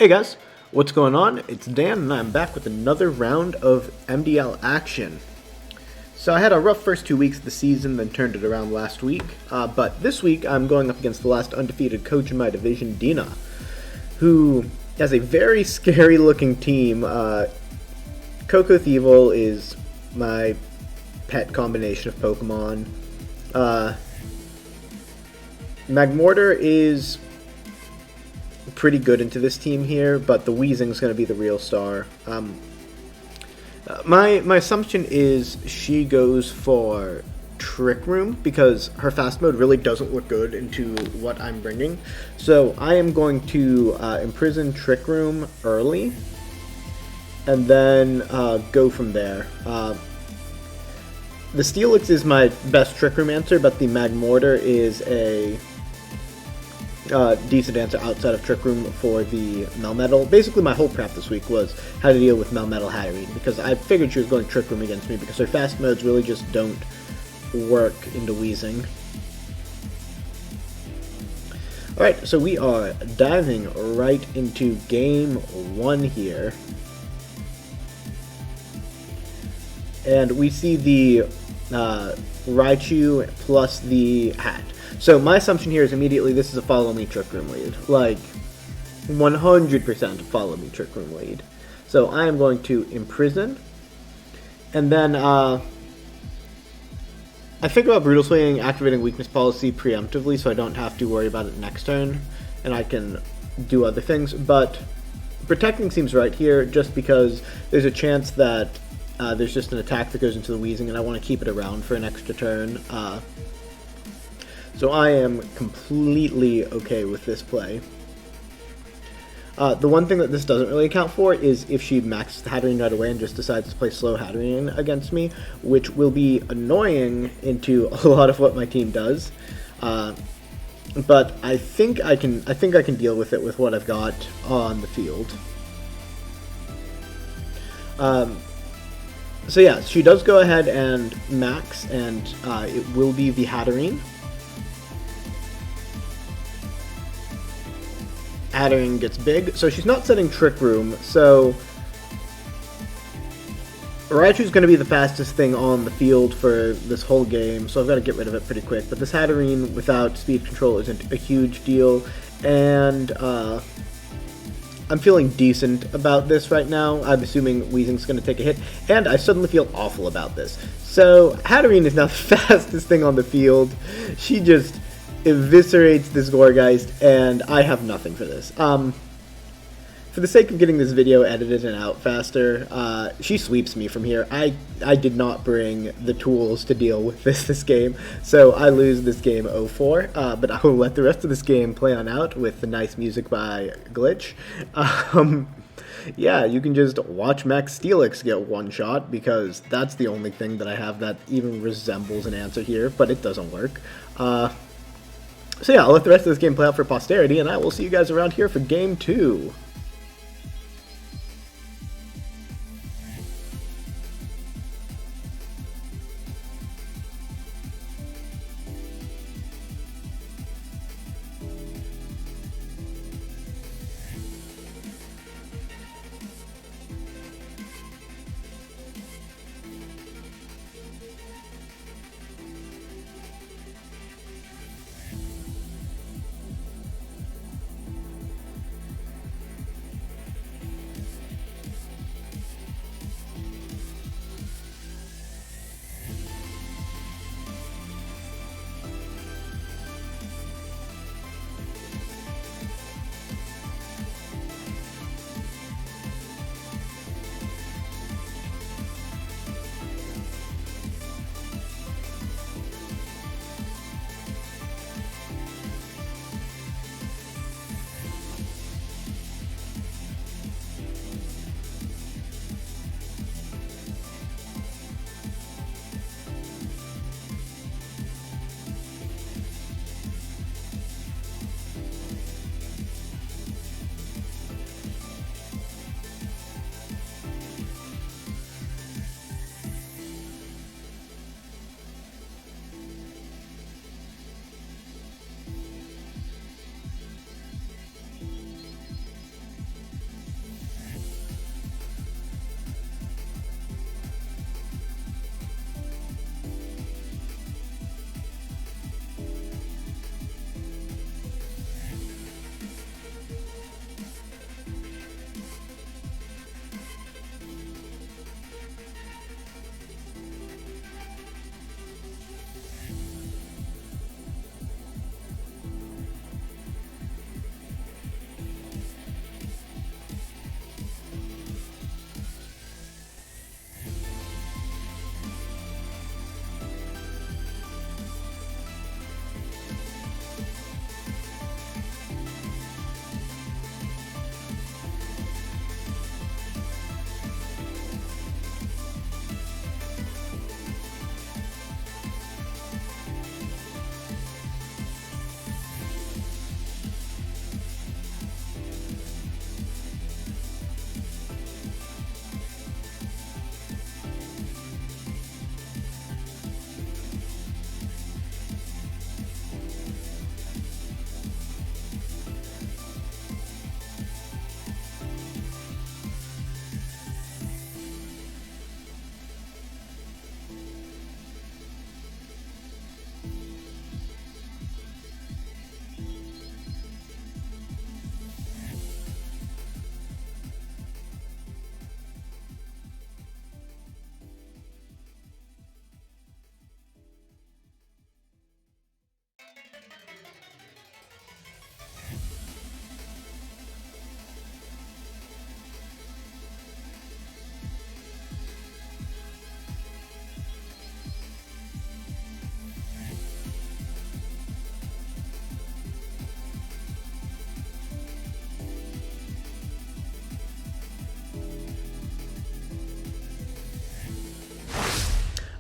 Hey guys, what's going on? It's Dan and I'm back with another round of MDL action. So I had a rough first 2 weeks of the season, then turned it around last week. But this week I'm going up against the last undefeated coach in my division, Dina, who has a very scary looking team. Coco Evil is my pet combination of Pokemon. Magmortar is pretty good into this team here, but the Weezing's going to be the real star. My assumption is she goes for Trick Room because her fast mode really doesn't look good into what I'm bringing. So I am going to imprison Trick Room early and then go from there. The Steelix is my best Trick Room answer, but the Magmortar is a decent answer outside of Trick Room for the Melmetal. Basically, my whole prep this week was how to deal with Melmetal Hatterene, because I figured she was going Trick Room against me, because her fast modes really just don't work into Weezing. Alright, so we are diving right into Game 1 here. And we see the Raichu plus the Hat. So my assumption here is immediately this is a follow me Trick Room lead. Like, 100% follow me Trick Room lead. So I am going to imprison. And then I think about Brutal Swing activating weakness policy preemptively so I don't have to worry about it next turn. And I can do other things. But protecting seems right here just because there's a chance that there's just an attack that goes into the Weezing and I want to keep it around for an extra turn. So I am completely okay with this play. The one thing that this doesn't really account for is if she maxes the Hatterene right away and just decides to play slow Hatterene against me, which will be annoying into a lot of what my team does. But I think I can deal with it with what I've got on the field. So yeah, she does go ahead and max, and it will be the Hatterene. Hatterene gets big, so she's not setting Trick Room, so Raichu's going to be the fastest thing on the field for this whole game, so I've got to get rid of it pretty quick. But this Hatterene without speed control isn't a huge deal, and I'm feeling decent about this right now. I'm assuming Weezing's going to take a hit, and I suddenly feel awful about this. So Hatterene is now the fastest thing on the field. She just eviscerates this Gourgeist, and I have nothing for this. For the sake of getting this video edited and out faster, she sweeps me from here. I did not bring the tools to deal with this game, so I lose this game 0-4, but I will let the rest of this game play on out with the nice music by Glitch. Yeah, you can just watch Max Steelix get one shot, because that's the only thing that I have that even resembles an answer here, but it doesn't work. So yeah, I'll let the rest of this game play out for posterity, and I will see you guys around here for Game 2.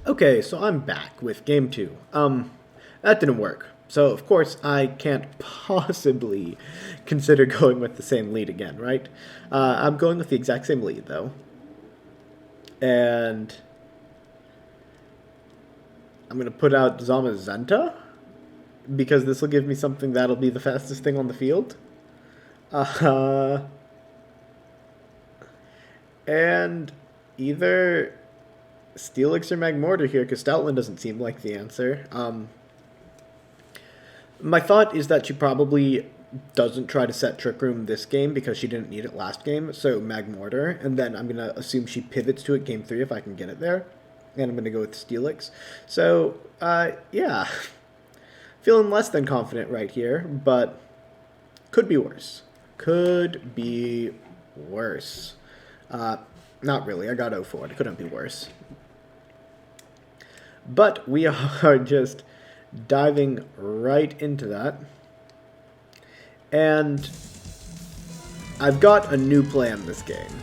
Okay, so I'm back with game 2. That didn't work. So, of course, I can't possibly consider going with the same lead again, right? I'm going with the exact same lead, though. And I'm going to put out Zamazenta, because this will give me something that'll be the fastest thing on the field. And either Steelix or Magmortar here, because Stoutland doesn't seem like the answer. My thought is that she probably doesn't try to set Trick Room this game because she didn't need it last game, so Magmortar, and then I'm going to assume she pivots to it game 3 if I can get it there, and I'm going to go with Steelix. So, yeah, feeling less than confident right here, but could be worse. Could be worse. Not really, I got 0-4, it couldn't be worse. But we are just diving right into that. And I've got a new plan this game.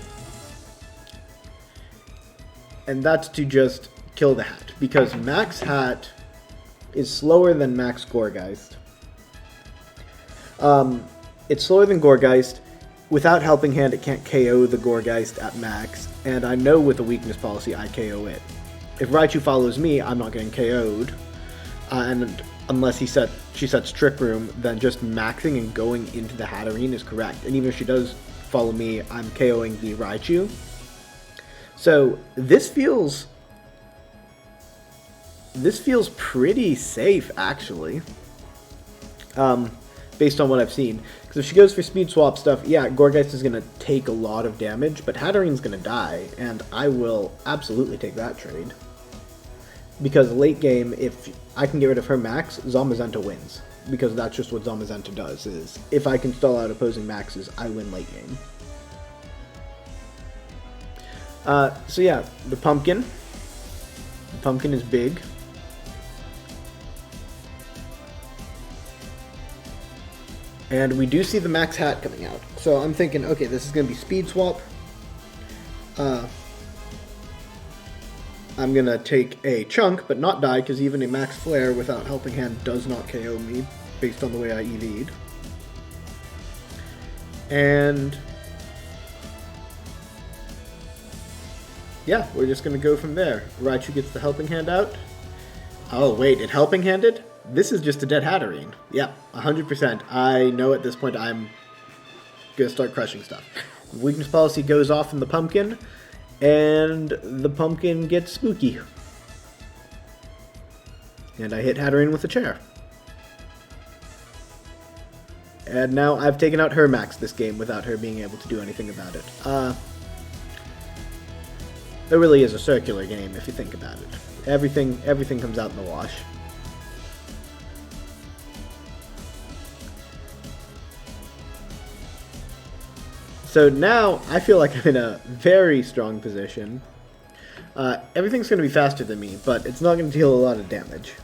And that's to just kill the hat. Because Max Hat is slower than Max Goregeist. It's slower than Goregeist. Without Helping Hand, it can't KO the Goregeist at max. And I know with the weakness policy, I KO it. If Raichu follows me, I'm not getting KO'd. And unless she sets Trick Room, then just maxing and going into the Hatterene is correct. And even if she does follow me, I'm KOing the Raichu. So this feels pretty safe, actually. Based on what I've seen. Because if she goes for speed swap stuff, yeah, Goregeist is going to take a lot of damage, but Hatterene's going to die, and I will absolutely take that trade. Because late game, if I can get rid of her max, Zamazenta wins. Because that's just what Zamazenta does, is if I can stall out opposing maxes, I win late game. So yeah, the pumpkin. The pumpkin is big. And we do see the Max Hat coming out. So I'm thinking, okay, this is going to be Speed Swap. I'm going to take a Chunk, but not die, because even a Max Flare without Helping Hand does not KO me, based on the way I EV'd. And yeah, we're just going to go from there. Raichu gets the Helping Hand out. Oh, wait, it Helping Handed? This is just a dead Hatterene. Yeah, 100%. I know at this point I'm going to start crushing stuff. Weakness policy goes off in the pumpkin, and the pumpkin gets spooky. And I hit Hatterene with a chair. And now I've taken out her max this game without her being able to do anything about it. It really is a circular game if you think about it. Everything comes out in the wash. So now I feel like I'm in a very strong position. Everything's going to be faster than me, but it's not going to deal a lot of damage.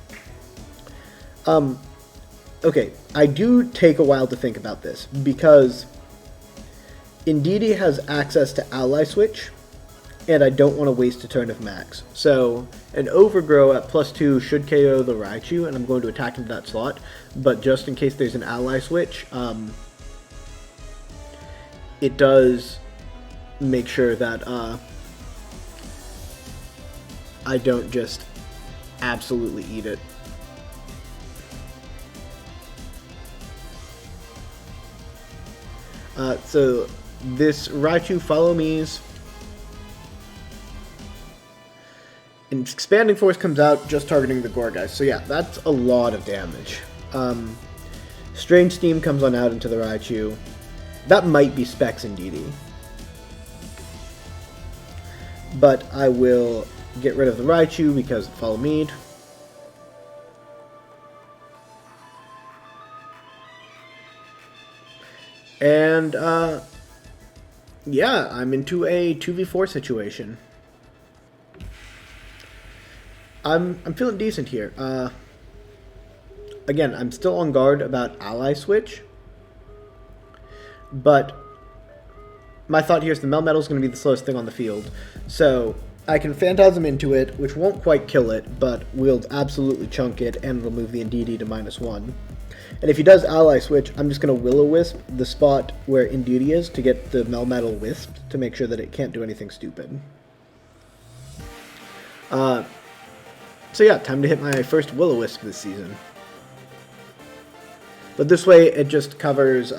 Okay, I do take a while to think about this, because Indeedee has access to Ally Switch, and I don't want to waste a turn of max. So an Overgrow at +2 should KO the Raichu, and I'm going to attack into that slot, but just in case there's an Ally Switch, it does make sure that I don't just absolutely eat it. So this Raichu Follow Me's and Expanding Force comes out just targeting the Goregeist. So yeah, that's a lot of damage. Strange Steam comes on out into the Raichu. That might be Specs Indeedee. But I will get rid of the Raichu because of Follow Mead. And, yeah, I'm into a 2v4 situation. I'm feeling decent here. Again, I'm still on guard about Ally Switch. But my thought here is the Melmetal is going to be the slowest thing on the field. So I can Phantasm into it, which won't quite kill it, but will absolutely chunk it, and it'll move the Indeedee to -1. And if he does Ally Switch, I'm just going to Will-O-Wisp the spot where Indeedee is to get the Melmetal Wisped to make sure that it can't do anything stupid. So yeah, time to hit my first Will-O-Wisp this season. But this way, it just covers...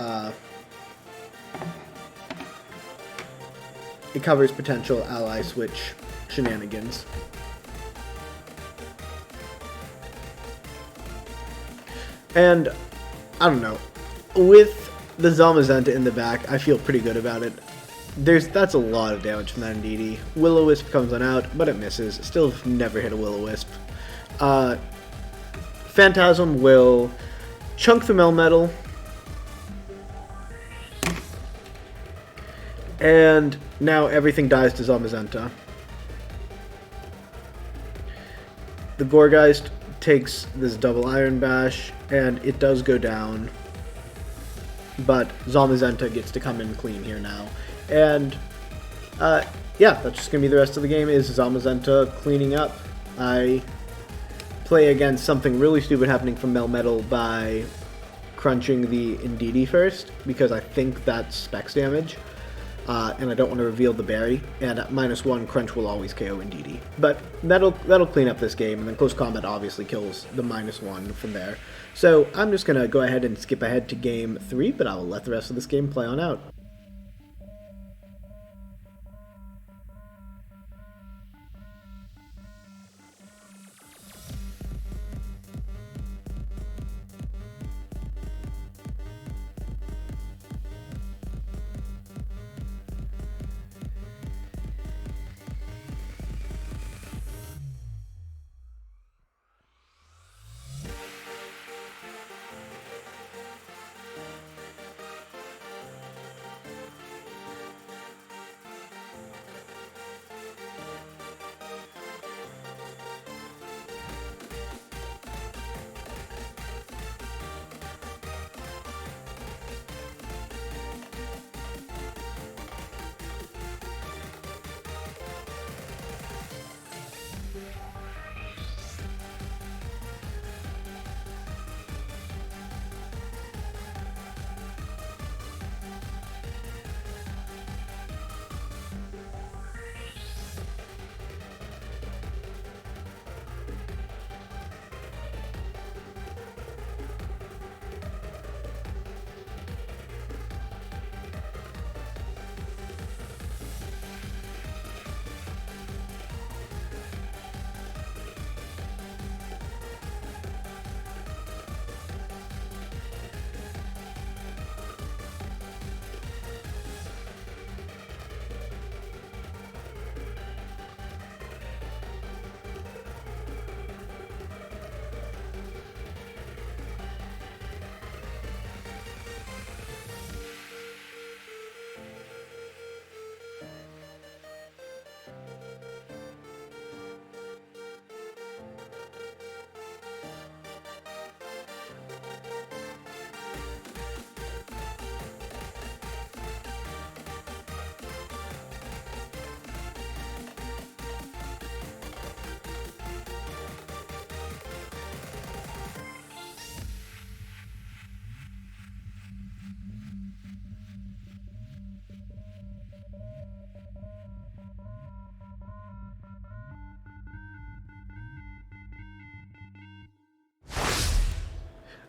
it covers potential Ally Switch shenanigans. And, I don't know, with the Zamazenta in the back, I feel pretty good about it. That's a lot of damage from that Indeedee. Will-O-Wisp comes on out, but it misses. Still never hit a Will-O-Wisp. Phantasm will chunk the Melmetal. And now everything dies to Zamazenta. The Gourgeist takes this double Iron Bash, and it does go down. But Zamazenta gets to come in clean here now. And, yeah, that's just going to be the rest of the game, is Zamazenta cleaning up. I play against something really stupid happening from Melmetal by crunching the Indeedee first, because I think that's Specs damage. And I don't want to reveal the berry, and at -1, Crunch will always KO Indeedee. But that'll clean up this game, and then Close Combat obviously kills the -1 from there. So I'm just going to go ahead and skip ahead to Game 3, but I will let the rest of this game play on out.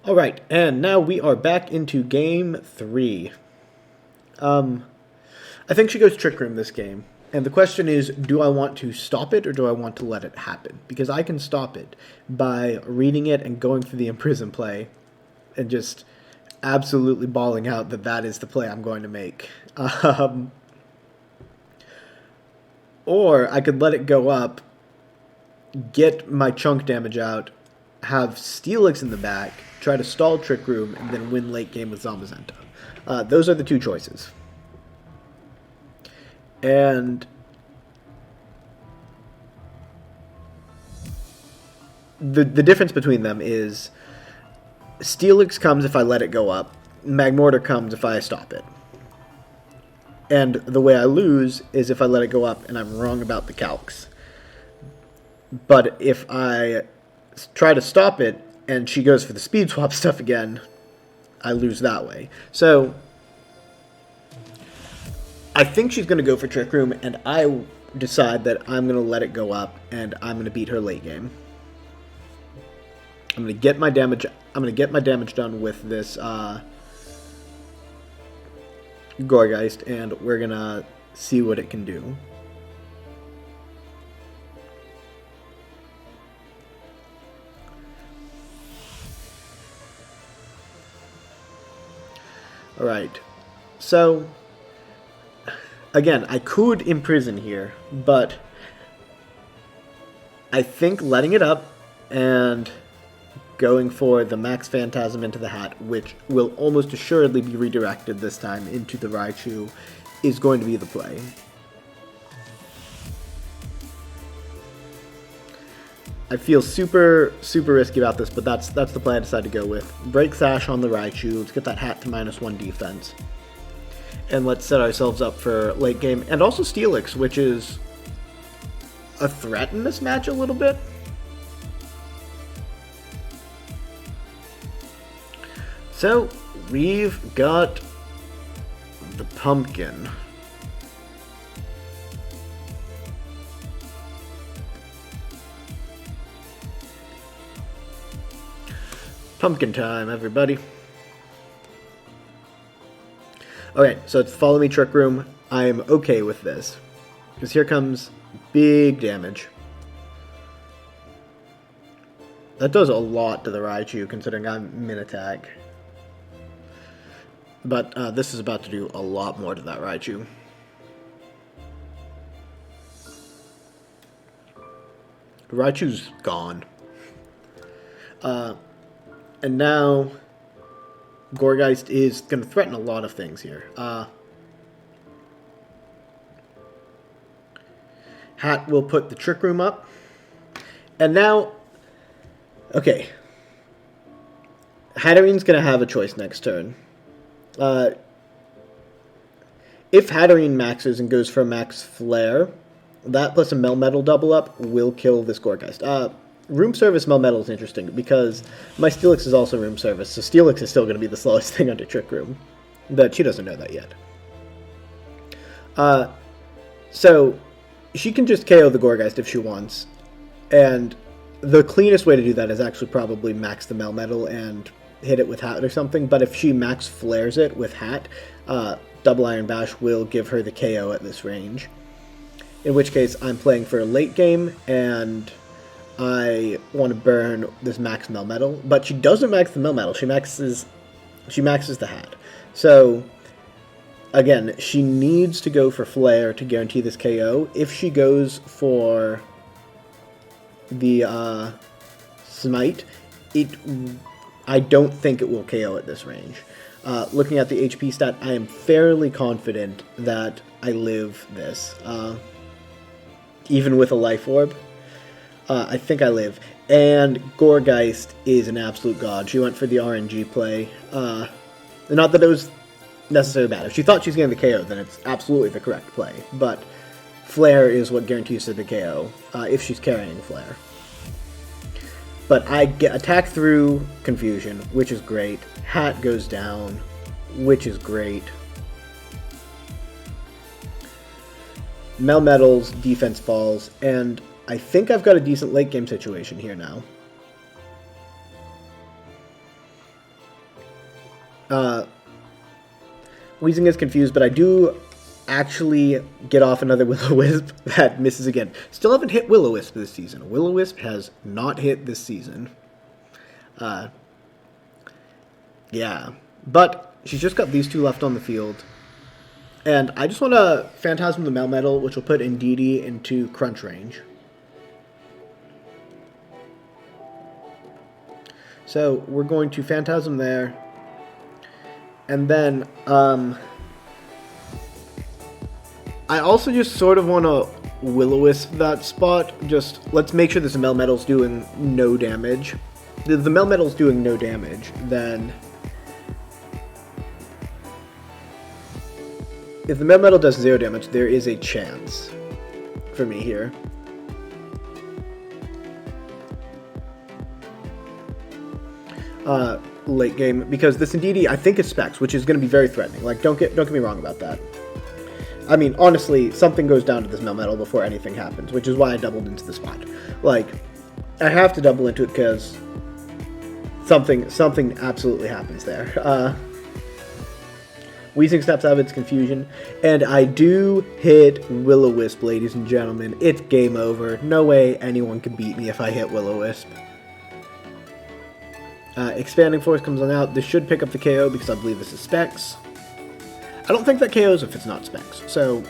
Alright, and now we are back into Game 3. I think she goes Trick Room this game. And the question is, do I want to stop it or do I want to let it happen? Because I can stop it by reading it and going through the Imprison play and just absolutely bawling out that that is the play I'm going to make. Or I could let it go up, get my chunk damage out, have Steelix in the back, try to stall Trick Room, and then win late game with Zamazenta. Those are the two choices. And the difference between them is Steelix comes if I let it go up, Magmortar comes if I stop it. And the way I lose is if I let it go up and I'm wrong about the calcs. But if I try to stop it and she goes for the speed swap stuff again, I lose that way. So I think she's going to go for Trick Room, and I decide that I'm going to let it go up and I'm going to beat her late game. I'm going to get my damage. I'm going to get my damage done with this Gorgeist, and we're going to see what it can do. Alright, so, again, I could imprison here, but I think letting it up and going for the Max Phantasm into the hat, which will almost assuredly be redirected this time into the Raichu, is going to be the play. I feel super risky about this, but that's the play I decided to go with. Break Sash on the Raichu. Let's get that hat to -1 defense. And let's set ourselves up for late game. And also Steelix, which is a threat in this match a little bit. So, we've got the Pumpkin. Pumpkin time, everybody. Okay, so it's Follow Me Trick Room. I am okay with this. Because here comes big damage. That does a lot to the Raichu, considering I'm min-attack. But this is about to do a lot more to that Raichu. Raichu's gone. And now, Gorgeist is going to threaten a lot of things here. Hat will put the Trick Room up. And now, okay. Hatterene's going to have a choice next turn. If Hatterene maxes and goes for a Max Flare, that plus a Melmetal double up will kill this Gorgeist. Room Service Melmetal is interesting because my Steelix is also Room Service, so Steelix is still going to be the slowest thing under Trick Room. But she doesn't know that yet. So she can just KO the Gorgeist if she wants. And the cleanest way to do that is actually probably max the Melmetal and hit it with Hat or something. But if she Max Flares it with Hat, Double Iron Bash will give her the KO at this range. In which case, I'm playing for a late game, and I want to burn this max Melmetal, but she doesn't max the Melmetal. She maxes the Hat. So again, she needs to go for Flare to guarantee this KO. If she goes for the Smite, I don't think it will KO at this range. Looking at the HP stat, I am fairly confident that I live this, even with a Life Orb. I think I live. And Gorgeist is an absolute god. She went for the RNG play. Not that it was necessarily bad. If she thought she was getting the KO, then it's absolutely the correct play. But Flare is what guarantees her the KO, if she's carrying Flare. But I get attack through Confusion, which is great. Hat goes down, which is great. Melmetal's defense falls, and I think I've got a decent late game situation here now. Weezing is confused, but I do actually get off another Will-O-Wisp that misses again. Still haven't hit Will-O-Wisp this season. Will-O-Wisp has not hit this season. Yeah. But she's just got these two left on the field. And I just want to Phantasm the Melmetal, which will put Indeedee into crunch range. So we're going to Phantasm there. And then, I also just sort of want to Will-O-Wisp that spot. Just, let's make sure this Melmetal's doing no damage. If the Melmetal's doing no damage, then If the med metal does 0 damage, there is a chance for me here. Late game, because this Indeedee I think is specs, which is going to be very threatening. Like, don't get me wrong about that. I mean, honestly, something goes down to this Melmetal before anything happens, which is why I doubled into the spot. Like, I have to double into it because something absolutely happens there. Weezing snaps out of its confusion, and I do hit Will-O-Wisp, ladies and gentlemen. It's game over. No way anyone can beat me if I hit Will-O-Wisp. Expanding Force comes on out. This should pick up the KO because I believe this is specs. I don't think that KOs if it's not specs, so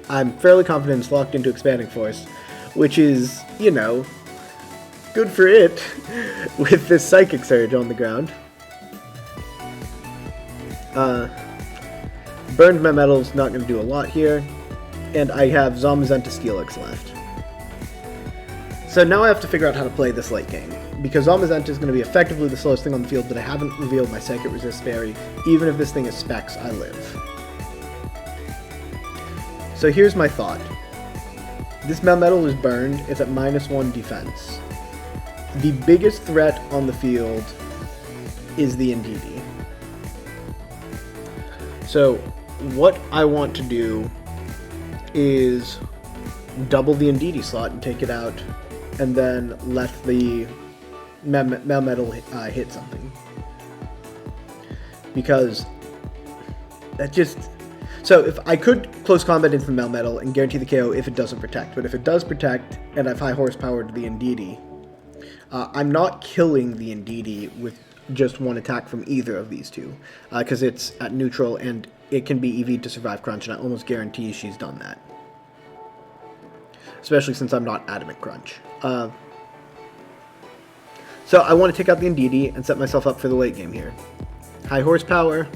I'm fairly confident it's locked into Expanding Force, which is, you know, good for it with this Psychic Surge on the ground. Burned Melmetal's not going to do a lot here, and I have Zamazenta Steelix left. So now I have to figure out how to play this late game, because Zamazenta is going to be effectively the slowest thing on the field, but I haven't revealed my Psychic Resist Berry. Even if this thing is specs, I live. So here's my thought. This Melmetal is burned, it's at -1 defense. The biggest threat on the field is the Indeedee. So what I want to do is double the Indeedee slot and take it out, and then let the Melmetal hit something. Because that just... So if I could close combat into the Melmetal and guarantee the KO if it doesn't protect, but if it does protect and I have high horsepower to the Indeedee, I'm not killing the Indeedee with just one attack from either of these two, because it's at neutral and it can be EV'd to survive Crunch, and I almost guarantee she's done that. Especially since I'm not Adamant Crunch. So I want to take out the Indeedee and set myself up for the late game here. High horsepower,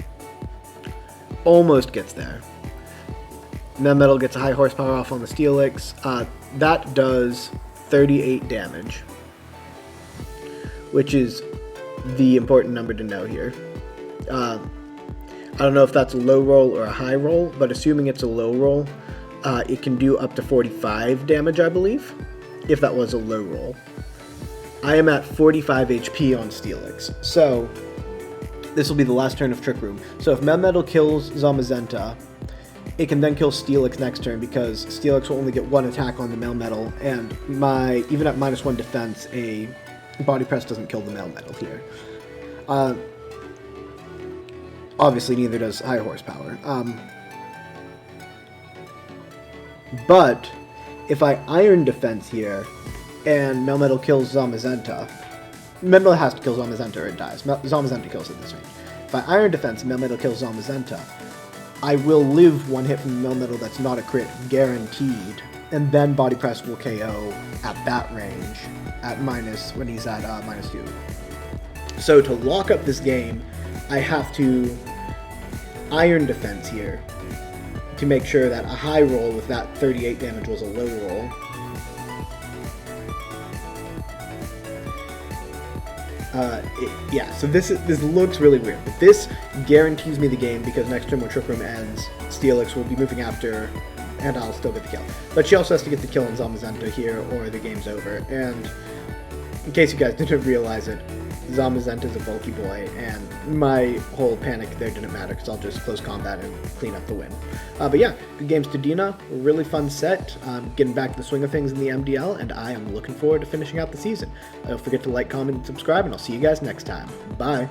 almost gets there. Melmetal gets a high horsepower off on the Steelix. That does 38 damage, which is the important number to know here. I don't know if that's a low roll or a high roll, but assuming it's a low roll, it can do up to 45 damage, I believe, if that was a low roll. I am at 45 HP on Steelix, so this will be the last turn of Trick Room. So if Melmetal kills Zamazenta, it can then kill Steelix next turn, because Steelix will only get one attack on the Melmetal, and even at -1 defense, a Body Press doesn't kill the Melmetal here. Obviously, neither does high horsepower. But if I Iron Defense here, and Melmetal kills Zamazenta, Melmetal has to kill Zamazenta or it dies. Zamazenta kills it this range. If I Iron Defense and Melmetal kills Zamazenta, I will live one hit from the Melmetal that's not a crit, guaranteed, and then Body Press will KO at that range, at when he's at -2. So to lock up this game, I have to Iron Defense here to make sure that a high roll with that 38 damage was a low roll. Yeah, so this looks really weird, but this guarantees me the game, because next turn when Trick Room ends, Steelix will be moving after, and I'll still get the kill. But she also has to get the kill on Zamazenta here, or the game's over. And in case you guys didn't realize it, Zamazenta's a bulky boy, and my whole panic there didn't matter, because I'll just close combat and clean up the win. But yeah, good games to Dina, really fun set, getting back to the swing of things in the MDL, and I am looking forward to finishing out the season. Don't forget to like, comment, and subscribe, and I'll see you guys next time. Bye!